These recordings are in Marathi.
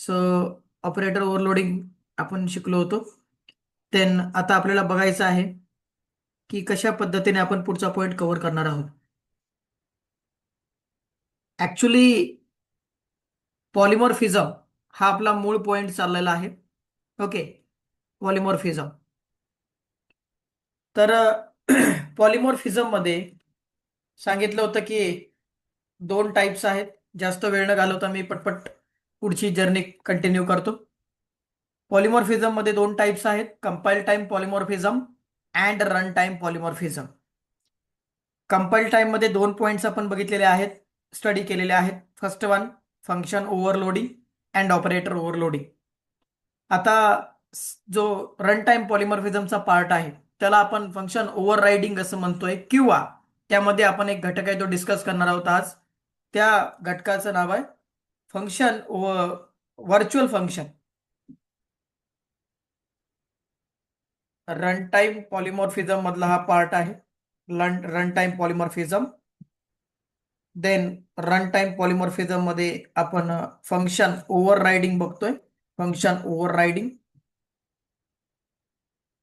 सो ऑपरेटर ओव्हरलोडिंग आपण शिकलो होतो. देन आता आपल्याला बघायचं आहे की कशा पद्धतीने आपण पुढचा पॉईंट कव्हर करणार आहोत. ऍक्च्युली पॉलिमॉर्फिझम हा आपला मूळ पॉईंट चाललेला आहे. Okay, polymorphism. तर पॉलिमॉर्फिझम मध्ये सांगितलं होतं की दोन टाइप्स आहेत. जास्त वेळ न घालवता मी पटपट पुढची जर्नी कंटिन्यू करतो. पॉलिमॉर्फिझम मध्ये दोन टाइप्स आहेत: compile time polymorphism and run time polymorphism. Compile time मध्ये दोन पॉइंट्स आपण बघितलेले आहेत, स्टडी केलेले आहेत. First one, function overloading and operator overloading. आता जो रन टाइम पॉलिमॉर्फिझमचा पार्ट आहे त्याला आपण फंक्शन ओव्हररायडिंग असं म्हणतोय, किंवा त्यामध्ये आपण एक घटक आहे तो डिस्कस करणार आहोत आज. त्या घटकाचं नाव आहे function virtual function. Run time polymorphism मधला हा पार्ट आहे, run time polymorphism. Then run time polymorphism मध्ये आपण फंक्शन ओव्हररायडिंग बघतोय, फंक्शन ओव्हररायडिंग.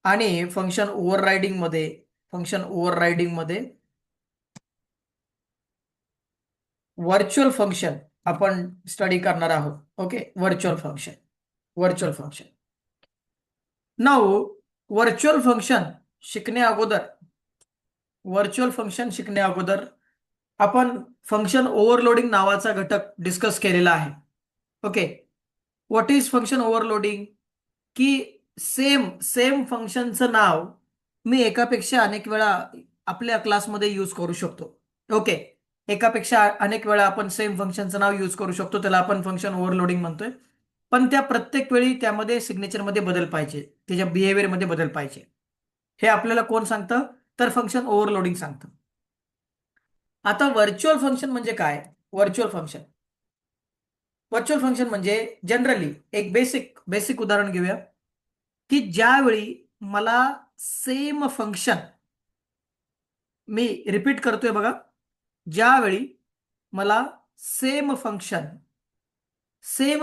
आणि फंक्शन ओव्हररायडिंग मध्ये व्हर्च्युअल फंक्शन आपण स्टडी करणार आहोत. Okay, virtual function. Now virtual function शिकण्या अगोदर व्हर्च्युअल फंक्शन शिकण्या अगोदर आपण फंक्शन ओव्हरलोडिंग नावाचा घटक डिस्कस केलेला आहे. Okay, what is function overloading? की सेम सेम फंक्शनचं नाव मी एकापेक्षा अनेक वेळा आपल्या क्लासमध्ये यूज करू शकतो. ओके, एकापेक्षा अनेक वेळा आपण सेम फंक्शनचं नाव यूज करू शकतो, त्याला आपण फंक्शन ओव्हरलोडिंग म्हणतोय. पण त्या प्रत्येक वेळी त्यामध्ये सिग्नेचरमध्ये बदल पाहिजे, त्याच्या बिहेवियरमध्ये बदल पाहिजे. हे आपल्याला कोण सांगतं? तर फंक्शन ओव्हरलोडिंग सांगतं. आता व्हर्च्युअल फंक्शन म्हणजे काय? व्हर्च्युअल फंक्शन म्हणजे जनरली एक बेसिक बेसिक उदाहरण घेऊया, की ज्यावेळी मला सेम फंक्शन, मी रिपीट करतोय बघा, ज्यावेळी मला सेम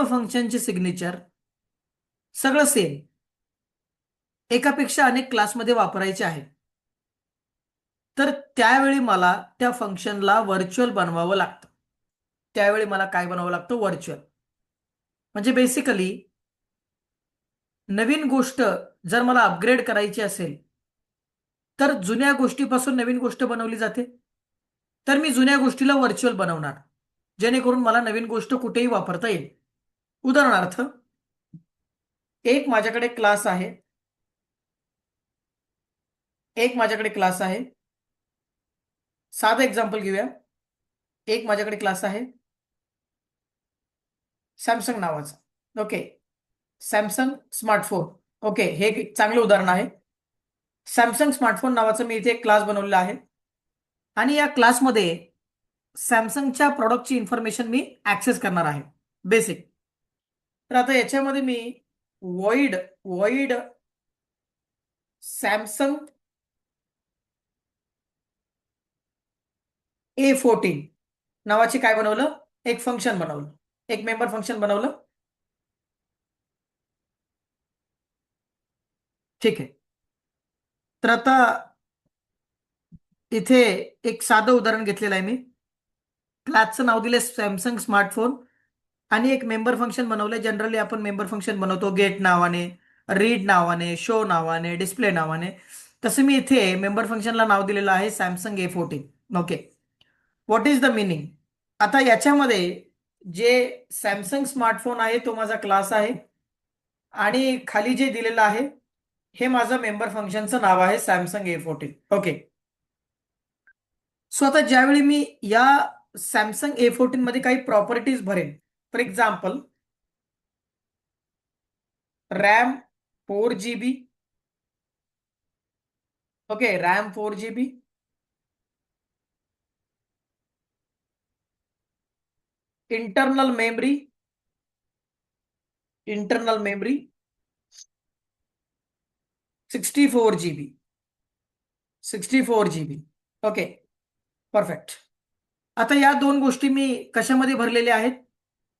फंक्शनचे सिग्नेचर सगळं सेम एकापेक्षा अनेक क्लासमध्ये वापरायचे आहे, तर त्यावेळी मला त्या फंक्शनला व्हर्च्युअल बनवावं लागतं. त्यावेळी मला काय बनावं लागतं? व्हर्च्युअल. म्हणजे बेसिकली नवीन गोष्ट जर मला अपग्रेड करायची असेल तर जुन्या गोष्टीपासून नवीन गोष्ट बनवली जाते. तर मी जुन्या गोष्टीला व्हर्च्युअल बनवणार, जेणेकरून मला नवीन गोष्ट कुठेही वापरता येईल. उदाहरणार्थ, एक माझ्याकडे क्लास आहे एक माझ्याकडे क्लास आहे साधं एक्झाम्पल घेऊया. एक माझ्याकडे क्लास आहे सॅमसंग नावाचा. Okay, Samsung smartphone. ओके, हे एक चांगलं उदाहरण आहे. सॅमसंग स्मार्टफोन नावाचा मी इथे एक क्लास बनवलेला आहे, आणि या क्लासमध्ये सॅमसंगच्या प्रॉडक्टची इन्फॉर्मेशन मी ऍक्सेस करणार आहे, बेसिक. तर आता याच्यामध्ये मी वॉइड वॉइड सॅमसंग A14 नावाची काय बनवलं? एक फंक्शन बनवलं, एक मेंबर फंक्शन बनवलं. ठीक आहे. तर आता इथे एक साधं उदाहरण घेतलेलं आहे मी. क्लासचं नाव दिले सॅमसंग स्मार्टफोन, आणि एक मेंबर फंक्शन बनवलंय. जनरली आपण मेंबर फंक्शन बनवतो गेट नावाने, रीड नावाने, शो नावाने, डिस्प्ले नावाने. तसं मी इथे मेंबर फंक्शनला नाव दिलेलं आहे Samsung A14. Okay, what is the meaning? आता याच्यामध्ये जे सॅमसंग स्मार्टफोन आहे तो माझा क्लास आहे, आणि खाली जे दिलेलं आहे हे माझं मेंबर फंक्शनचं नाव आहे सॅमसंग A14. ओके, सो आता ज्यावेळी मी या सॅमसंग A14 मध्ये काही प्रॉपर्टीज भरेन, for example RAM 4 GB. Okay, RAM 4 GB, internal memory 64 GB. 64 GB. Okay, perfect. आता या दोन गोष्टी मी कशामध्ये भरलेल्या आहेत?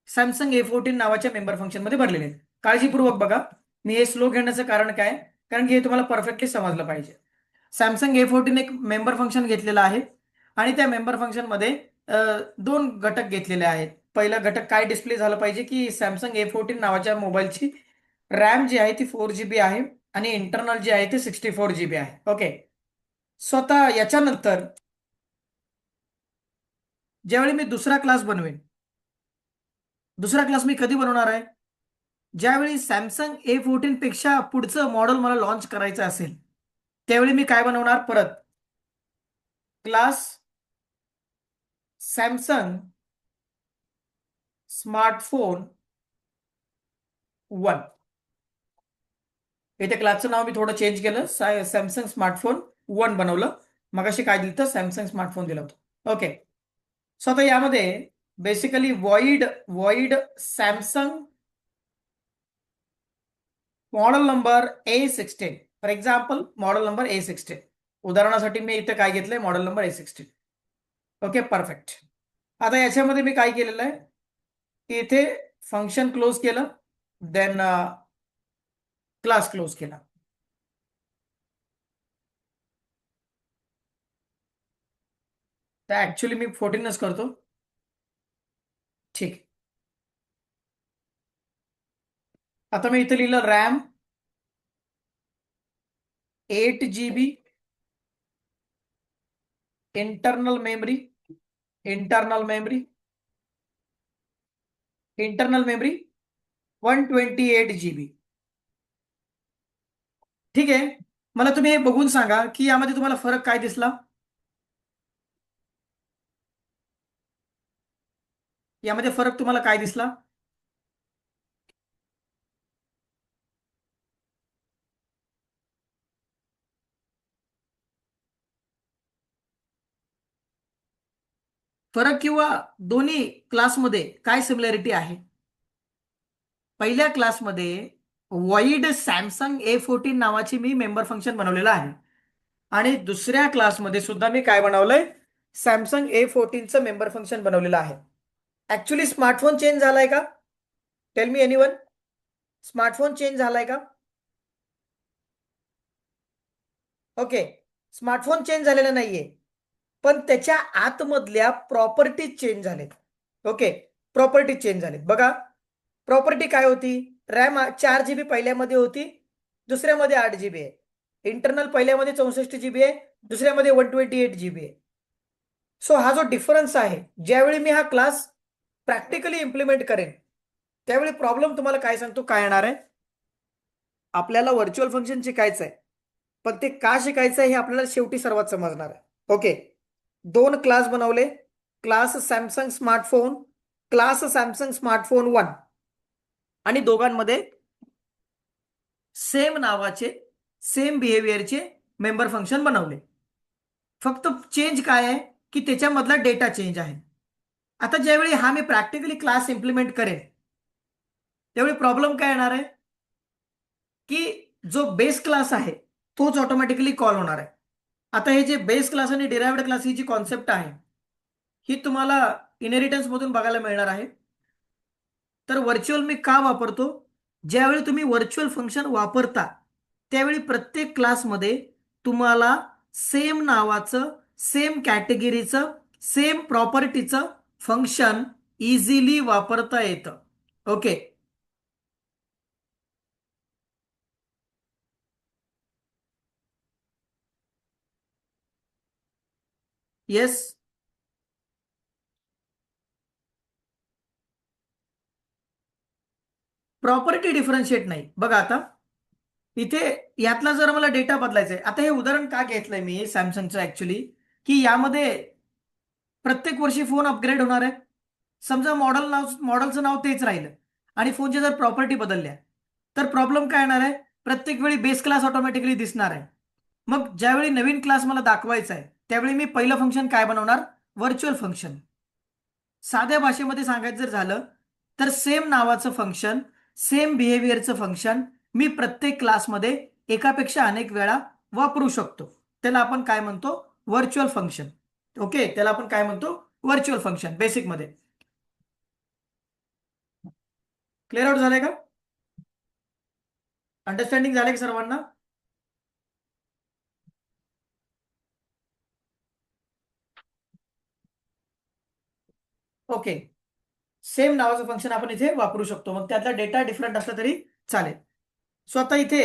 सॅमसंग A14 नावाच्या मेंबर फंक्शन मध्ये भरलेले आहेत. काळजीपूर्वक बघा. मी हे स्लो घेण्याचं कारण काय, कारण की हे तुम्हाला परफेक्टली समजलं पाहिजे. सॅमसंग A14 एक मेंबर फंक्शन घेतलेलं आहे आणि त्या मेंबर फंक्शन मध्ये दोन घटक घेतलेले आहेत. पहिला घटक काय डिस्प्ले झालं पाहिजे की सॅमसंग A14 नावाच्या मोबाईलची रॅम जी आहे ती 4 GB आहे आणि इंटरनल जी आहे ती 64 GB आहे. ओके. स्वतः याच्यानंतर ज्यावेळी मी दुसरा क्लास बनवेन, दुसरा क्लास मी कधी बनवणार आहे, ज्यावेळी सॅमसंग A14 पेक्षा पुढचं मॉडेल मला लॉन्च करायचं असेल, त्यावेळी मी काय बनवणार, परत क्लास सॅमसंग स्मार्टफोन 1. इथे क्लासचं नाव मी थोडं चेंज केलं, सॅमसंग स्मार्टफोन 1 बनवलं. मगाशी काय दिलं होतं, सॅमसंग स्मार्टफोन दिलं होतं. ओके. सो आता यामध्ये basically void Samsung model number A16. For example model number A16. उदाहरणासाठी मी इथे काय घेतलंय, model number A16. Okay, perfect. आता याच्यामध्ये मी काय केलेलं आहे, इथे फंक्शन क्लोज केलं, देन क्लास क्लोज केला. तर ऍक्च्युली मी 14च करतो. ठीक. आता मी इथे लिहिलं RAM 8 GB, internal memory internal memory internal memory 128 GB. ठीक आहे. मला तुम्ही हे बघून सांगा की यामध्ये तुम्हाला फरक काय दिसला. यामध्ये फरक तुम्हाला काय दिसला. फरक किंवा दोन्ही क्लासमध्ये काय सिमिलॅरिटी आहे. पहिल्या क्लासमध्ये वाईड सॅमसंग A14 नावाची मी मेंबर फंक्शन बनवलेलं आहे आणि दुसऱ्या क्लासमध्ये सुद्धा मी काय बनवलंय, सॅमसंग A14चं मेंबर फंक्शन बनवलेलं आहे. ऍक्च्युली स्मार्टफोन चेंज झालाय का, tell me anyone. Smartphone change झालाय का. ओके. स्मार्टफोन चेंज झालेला नाहीये, पण त्याच्या आतमधल्या प्रॉपर्टीज चेंज झालेत. ओके, प्रॉपर्टी चेंज झालीत. बघा, प्रॉपर्टी काय होती, रॅम 4 GB पहिल्यामध्ये होती, दुसऱ्यामध्ये 8 GB आहे. इंटरनल पहिल्यामध्ये 64 GB आहे, दुसऱ्यामध्ये 128 GB आहे. सो हा जो डिफरन्स आहे, ज्यावेळी मी हा क्लास प्रॅक्टिकली इम्प्लिमेंट करेन त्यावेळी प्रॉब्लेम तुम्हाला काय सांगतो काय येणार आहे. आपल्याला व्हर्च्युअल फंक्शन शिकायचं आहे, पण ते का शिकायचं आहे हे आपल्याला शेवटी सर्वात समजणार आहे. ओके. दोन क्लास बनवले, class Samsung smartphone, class Samsung smartphone 1, आणि दोघांमध्ये सेम नावाचे सेम बिहेवियरचे मेंबर फंक्शन बनवले. फक्त चेंज काय आहे की त्याच्यामधला डेटा चेंज आहे. आता ज्यावेळी हा मी प्रॅक्टिकली क्लास इम्प्लिमेंट करेन त्यावेळी प्रॉब्लेम काय येणार आहे की जो बेस क्लास आहे तोच ऑटोमॅटिकली कॉल होणार आहे. आता हे जे बेस क्लास आणि डिराइव्हड क्लास ही जी कॉन्सेप्ट आहे ही तुम्हाला इनहेरिटन्स मधून बघायला मिळणार आहे. तर व्हर्च्युअल मी का वापरतो, ज्यावेळी तुम्ही व्हर्च्युअल फंक्शन वापरता त्यावेळी प्रत्येक क्लासमध्ये तुम्हाला सेम नावाचं, सेम कॅटेगरीचं, सेम प्रॉपर्टीचं फंक्शन इझिली वापरता येतं. ओके. येस. प्रॉपर्टी डिफरन्शिएट नाही. बघा आता इथे यातला जर मला डेटा बदलायचा आहे, आता हे उदाहरण का घेतलंय मी सॅमसंगचं ऍक्च्युली, की यामध्ये प्रत्येक वर्षी फोन अपग्रेड होणार आहे. समजा मॉडेलचं नाव तेच राहिलं आणि फोनच्या जर प्रॉपर्टी बदलल्या तर प्रॉब्लेम काय येणार आहे, प्रत्येक वेळी बेस क्लास ऑटोमॅटिकली दिसणार आहे. मग ज्यावेळी नवीन क्लास मला दाखवायचा आहे त्यावेळी मी पहिलं फंक्शन काय बनवणार, व्हर्च्युअल फंक्शन. साध्या भाषेमध्ये सांगायचं जर झालं तर सेम नावाचं फंक्शन, सेम बिहेवियरचं फंक्शन मी प्रत्येक क्लासमध्ये एकापेक्षा अनेक वेळा वापरू शकतो. त्याला आपण काय म्हणतो, व्हर्च्युअल फंक्शन. ओके, त्याला आपण काय म्हणतो, व्हर्च्युअल फंक्शन बेसिकमध्ये. क्लिअर आउट झालंय का? अंडरस्टँडिंग झालंय का सर्वांना? ओके. सेम नावाचं फंक्शन आपण इथे वापरू शकतो, मग त्यातला डेटा डिफरंट असला तरी चालेल. सो आता इथे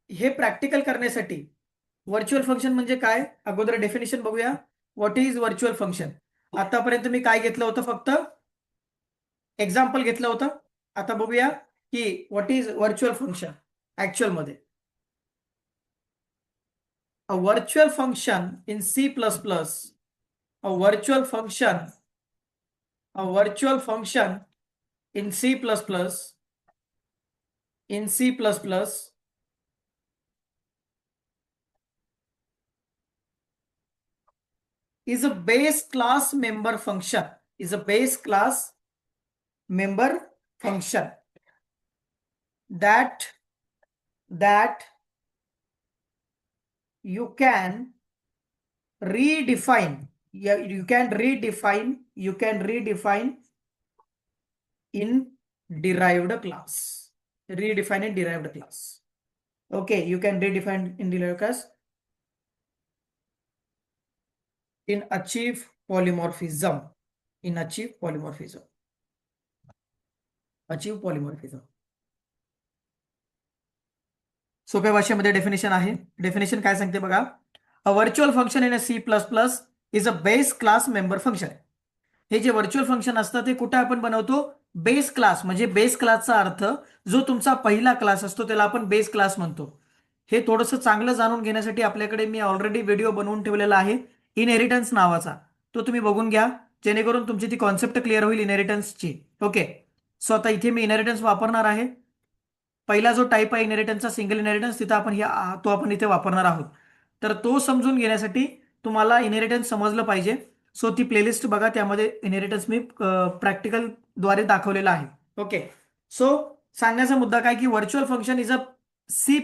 हे प्रॅक्टिकल करण्यासाठी व्हर्च्युअल फंक्शन म्हणजे काय, अगोदर डेफिनेशन बघूया. What is virtual function? आतापर्यंत मी काय घेतलं होतं, फक्त एक्झाम्पल घेतलं होतं. आता बघूया की what is virtual function actual मध्ये. A virtual function in C++, a virtual function, a virtual function in C++, is a base class member function, is a base class member function that you can redefine, you can redefine in derived class, redefine in derived class. Okay, you can redefine in derived class in achieve polymorphism, in achieve polymorphism, achieve polymorphism. सोप्या भाषेमध्ये डेफिनेशन आहे. डेफिनेशन काय सांगते बघा. अ virtual function in C++ is a base class member function. हे जे व्हर्च्युअल फंक्शन असतं ते कुठे आपण बनवतो, बेस क्लास. म्हणजे बेस क्लासचा अर्थ जो तुमचा पहिला क्लास असतो त्याला आपण बेस क्लास म्हणतो. हे थोडंसं चांगलं जाणून घेण्यासाठी आपल्याकडे मी ऑलरेडी व्हिडिओ बनवून ठेवलेला आहे इनहेरिटन्स नावाचा, तो तुम्ही बघून घ्या जेणेकरून तुमची ती कॉन्सेप्ट क्लिअर होईल इनहेरिटन्सची. ओके. सो आता इथे मी इनहेरिटन्स वापरणार आहे. पहिला जो टाईप आहे इनहेरिटन्सचा, सिंगल इनहेरिटन्स, तिथं आपण तो आपण इथे वापरणार आहोत. तर तो समजून घेण्यासाठी तुम्हाला इनहेरिटन्स समजलं पाहिजे. सो ती प्लेलिस्ट बघा, त्यामध्ये इनहेरिटन्स मी प्रॅक्टिकल द्वारे दाखवलेला आहे. ओके. सो सांगण्याचा मुद्दा काय की virtual function is a C++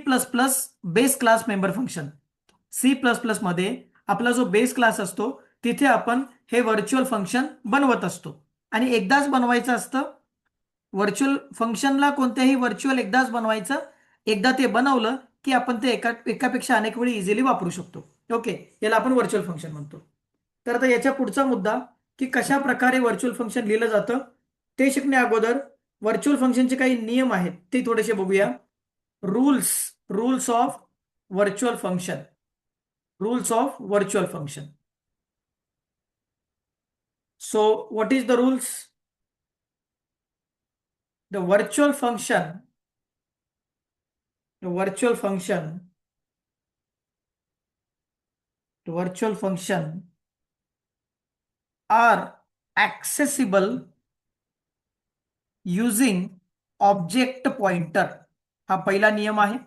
base class member function. C++ मध्ये आपला जो बेस क्लास असतो तिथे आपण हे व्हर्च्युअल फंक्शन बनवत असतो आणि एकदाच बनवायचं असतं. व्हर्च्युअल फंक्शनला कोणत्याही व्हर्च्युअल एकदाच बनवायचं. एकदा ते बनवलं की आपण ते एकापेक्षा अनेक वेळी इझिली वापरू शकतो. ओके, याला आपण व्हर्च्युअल फंक्शन म्हणतो. तर आता याच्या पुढचा मुद्दा की कशा प्रकारे व्हर्च्युअल फंक्शन लिहिलं जातं ते शिकण्या अगोदर व्हर्च्युअल फंक्शनचे काही नियम आहेत ते थोडेसे बघूया. Rules, rules of virtual function, rules of virtual function. So what is the rules? The virtual function, the virtual function, the virtual function are accessible using object pointer. हा पहिला नियम आहे.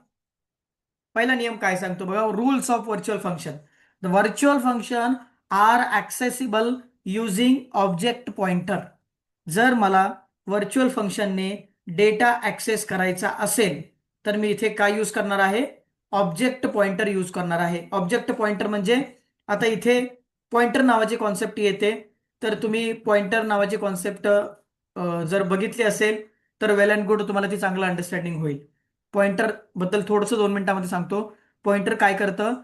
पहिला नियम काय सांगतो बघा, rules of virtual function. The virtual function are accessible using object pointer. जर मला व्हर्च्युअल फंक्शनने डेटा ऍक्सेस करायचा असेल तर मी इथे काय यूज करणार आहे, ऑब्जेक्ट पॉइंटर यूज करणार आहे. ऑब्जेक्ट पॉइंटर म्हणजे आता इथे पॉइंटर नावाची कॉन्सेप्ट येते. तर तुम्ही पॉइंटर नावाची कॉन्सेप्ट जर बघितली असेल तर वेल अँड गुड, तुम्हाला ती चांगलं अंडरस्टँडिंग होईल. पॉइंटर बद्दल थोडंसं 2 मिनिटांमध्ये सांगतो. पॉइंटर काय करतं,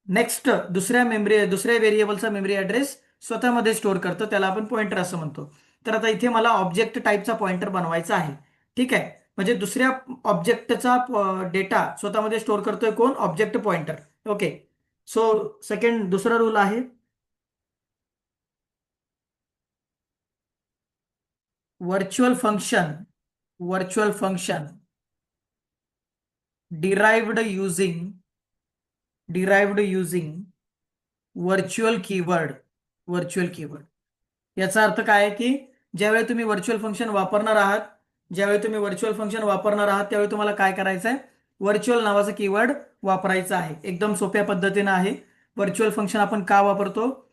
नेक्स्ट दुसऱ्या व्हेरिएबलचा मेमरी ऍड्रेस स्वतःमध्ये स्टोअर करतं, त्याला आपण पॉइंटर असं म्हणतो. तर आता इथे मला ऑब्जेक्ट टाईपचा पॉइंटर बनवायचा आहे. ठीक आहे, म्हणजे दुसऱ्या ऑब्जेक्टचा डेटा स्वतःमध्ये स्टोअर करतोय कोण, ऑब्जेक्ट पॉइंटर. ओके. सो दुसरा रूल आहे, virtual function, virtual function derived using virtual keyword, virtual keyword. याचा अर्थ काय आहे की ज्यावेळी तुम्ही व्हर्च्युअल फंक्शन वापरणार आहात, त्यावेळी तुम्हाला काय करायचं आहे, व्हर्च्युअल नावाचा कीवर्ड वापरायचा आहे. एकदम सोप्या पद्धतीने आहे. व्हर्च्युअल फंक्शन आपण का वापरतो,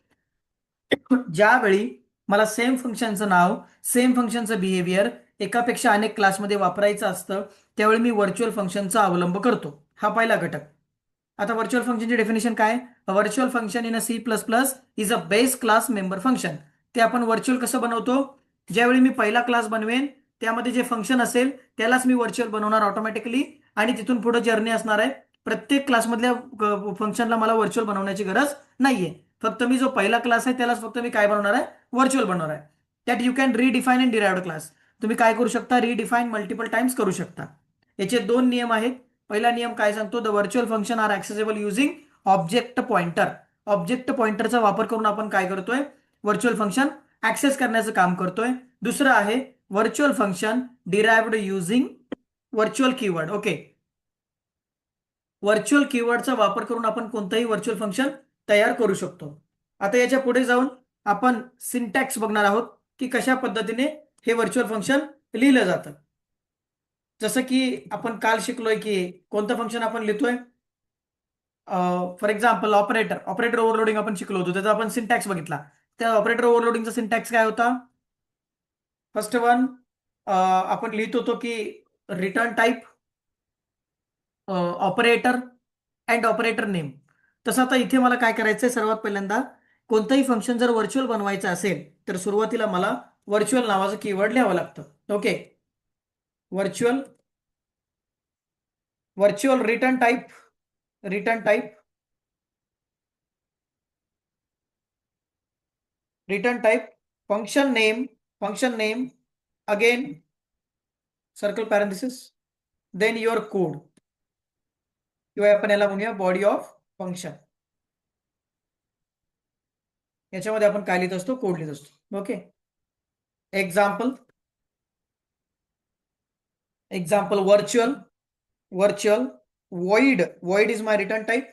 ज्यावेळी मला सेम फंक्शनचं नाव, सेम फंक्शनचं बिहेवियर एकापेक्षा अनेक क्लासमध्ये वापरायचं असतं त्यावेळी मी व्हर्च्युअल फंक्शनचा अवलंब करतो. हा पहिला घटक. आता व्हर्च्युअल फंक्शनची डेफिनेशन काय, virtual function in C++ is a base class member function. ते आपण व्हर्च्युअल कसं बनवतो, ज्यावेळी मी पहिला क्लास बनवेन त्यामध्ये जे फंक्शन असेल त्यालाच मी व्हर्च्युअल बनवणार ऑटोमॅटिकली, आणि तिथून पुढे जर्नी असणार आहे. प्रत्येक क्लासमधल्या फंक्शनला मला व्हर्च्युअल बनवण्याची गरज नाहीये. फक्त मी जो पहिला क्लास आहे त्यालाच फक्त मी काय बनवणार आहे, व्हर्च्युअल बनवणार आहे. That you can redefine and derived class. तुम्ही काय करू शकता, रिडिफाईन मल्टिपल टाइम्स करू शकता. याचे दोन नियम आहेत. पहिला नियम काय सांगतो, the virtual function are accessible using object pointer. Object पॉइंटरचा वापर करून आपण काय करतोय, व्हर्च्युअल फंक्शन ऍक्सेस करण्याचं काम करतोय. दुसरं आहे virtual function derived using virtual keyword. Okay, virtual कीवर्डचा वापर करून आपण कोणतंही व्हर्च्युअल फंक्शन तयार करू शकतो. आता याच्या पुढे जाऊन आपण सिंटॅक्स बघणार आहोत की कशा पद्धतीने हे व्हर्च्युअल फंक्शन लिहिलं जातं. जसं की आपण काल शिकलोय की कोणतं फंक्शन आपण लिहितोय. For example operator, operator overloading आपण शिकलो होतो, त्याचा आपण सिंटॅक्स बघितला. त्या ऑपरेटर ओव्हरलोडिंगचा सिंटॅक्स काय होता, फर्स्ट वन आपण लिहित होतो की return type operator and operator name. तसं आता इथे मला काय करायचंय, सर्वात पहिल्यांदा कोणतंही फंक्शन जर व्हर्च्युअल बनवायचं असेल तर सुरुवातीला मला व्हर्च्युअल नावाचं कीवर्ड लिहावं लागतं. Okay, virtual, virtual return type, return type, return type, function name, again circle parenthesis, then your code, किंवा आपण याला म्हणूया बॉडी ऑफ फंक्शन. याच्यामध्ये आपण काय लिहित असतो, कोड लिहित असतो. Okay, example, example virtual, virtual void is my return type.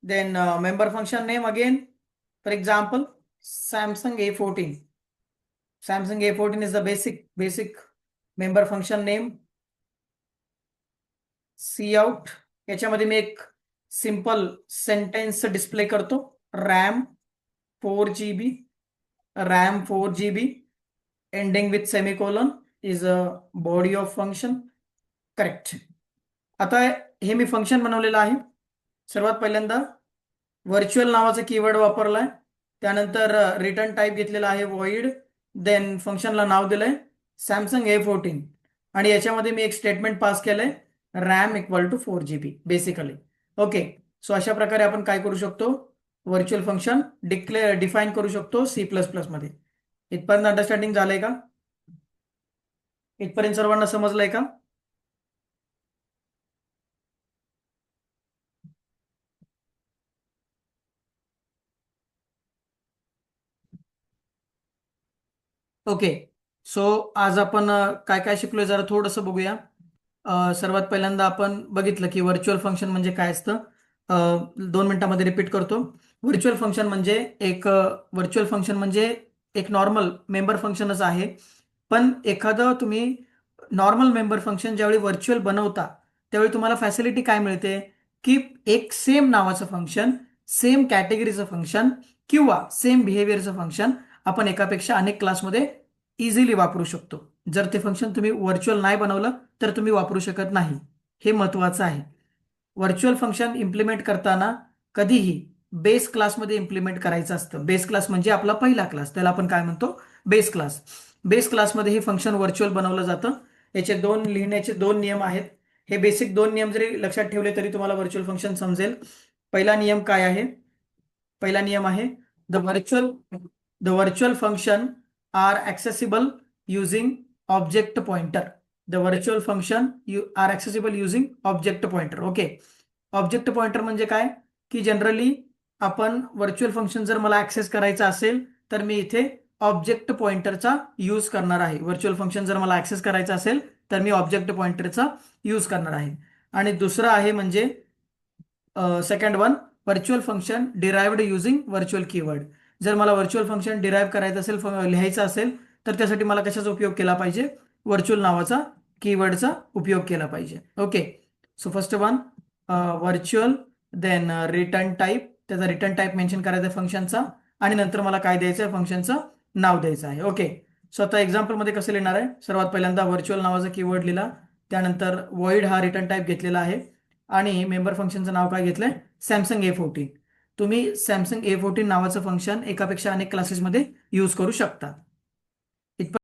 Then member function name again, for example Samsung A14. Samsung A14 is the basic member function name. Cout, याच्यामध्ये मी एक सिंपल सेंटेन्स डिस्प्ले करतो. RAM 4 GB, RAM 4 GB ending with semicolon is a body of function. Correct. आता हे मी फंक्शन बनवलेलं आहे. सर्वात पहिल्यांदा व्हर्च्युअल नावाचा कीवर्ड वापरलाय, त्यानंतर रिटर्न टाईप घेतलेला आहे void, देन फंक्शनला नाव दिलंय सॅमसंग A14, आणि याच्यामध्ये मी एक स्टेटमेंट पास केलंय RAM equal to 4 GB basically. Okay, so अशा प्रकारे आपण काय करू शकतो, व्हर्च्युअल फंक्शन डिफाईन करू शकतो C++ मध्ये. इथपर्यंत अंडरस्टँडिंग झालंय का? इथपर्यंत सर्वांना समजलंय का? ओके, सो आज आपण काय काय शिकलोय जरा थोडंसं बघूया. सर्वात पहिल्यांदा आपण बघितलं की व्हर्च्युअल फंक्शन म्हणजे काय असतं. 2 मिनिटांमध्ये रिपीट करतो. व्हर्च्युअल फंक्शन म्हणजे व्हर्च्युअल फंक्शन म्हणजे एक नॉर्मल मेंबर फंक्शनच आहे. पण एखादं तुम्ही नॉर्मल मेंबर फंक्शन ज्यावेळी व्हर्च्युअल बनवता त्यावेळी तुम्हाला फॅसिलिटी काय मिळते की एक सेम नावाचं फंक्शन, सेम कॅटेगरीचं फंक्शन किंवा सेम बिहेवियरचं फंक्शन आपण एकापेक्षा अनेक क्लासमध्ये इझिली वापरू शकतो. जर ते फंक्शन तुम्ही व्हर्च्युअल नाही बनवलं तर तुम्ही वापरू शकत नाही. हे महत्वाचं आहे. व्हर्च्युअल फंक्शन इम्प्लिमेंट करताना कधीही बेस क्लासमध्ये इम्प्लिमेंट करायचं असतं. बेस क्लास म्हणजे आपला पहिला क्लास, त्याला आपण काय म्हणतो, बेस क्लास. बेस क्लासमध्ये हे फंक्शन व्हर्च्युअल बनवलं जातं. याचे लिहिण्याचे दोन नियम आहेत. हे बेसिक दोन नियम जरी लक्षात ठेवले तरी तुम्हाला व्हर्च्युअल फंक्शन समजेल. पहिला नियम काय आहे, पहिला नियम आहे the virtual function are accessible using object pointer. The virtual function are accessible using object pointer. Okay, object pointer म्हणजे काय की जनरली आपण व्हर्च्युअल फंक्शन जर मला ऍक्सेस करायचं असेल तर मी इथे ऑब्जेक्ट पॉइंटरचा यूज करणार आहे. व्हर्च्युअल फंक्शन जर मला ऍक्सेस करायचं असेल तर मी ऑब्जेक्ट पॉइंटरचा यूज करणार आहे. आणि दुसरं आहे म्हणजे second one, virtual function derived using virtual keyword. जर मला व्हर्च्युअल फंक्शन डिराइव्ह करायचं असेल, लिहायचं असेल तर त्यासाठी मला कशाचा उपयोग केला पाहिजे, व्हर्च्युअल नावाचा कीवर्डचा उपयोग केला पाहिजे. Okay, so first one virtual, then return type, त्याचा रिटर्न टाईप मेन्शन करायचा फंक्शनचा, आणि नंतर मला काय द्यायचं आहे, फंक्शनचं नाव द्यायचं आहे. ओके, सो आता एक्झाम्पलमध्ये कसं लिहिणार आहे, सर्वात पहिल्यांदा व्हर्च्युअल नावाचा कीवर्ड लिहिला, त्यानंतर void हा रिटर्न टाईप घेतलेला आहे, आणि मेंबर फंक्शनचं नाव काय घेतलंय, सॅमसंग A14. तुम्ही सॅमसंग A14 नावाचं फंक्शन एकापेक्षा अनेक क्लासेसमध्ये यूज करू शकता. इथपर्यंत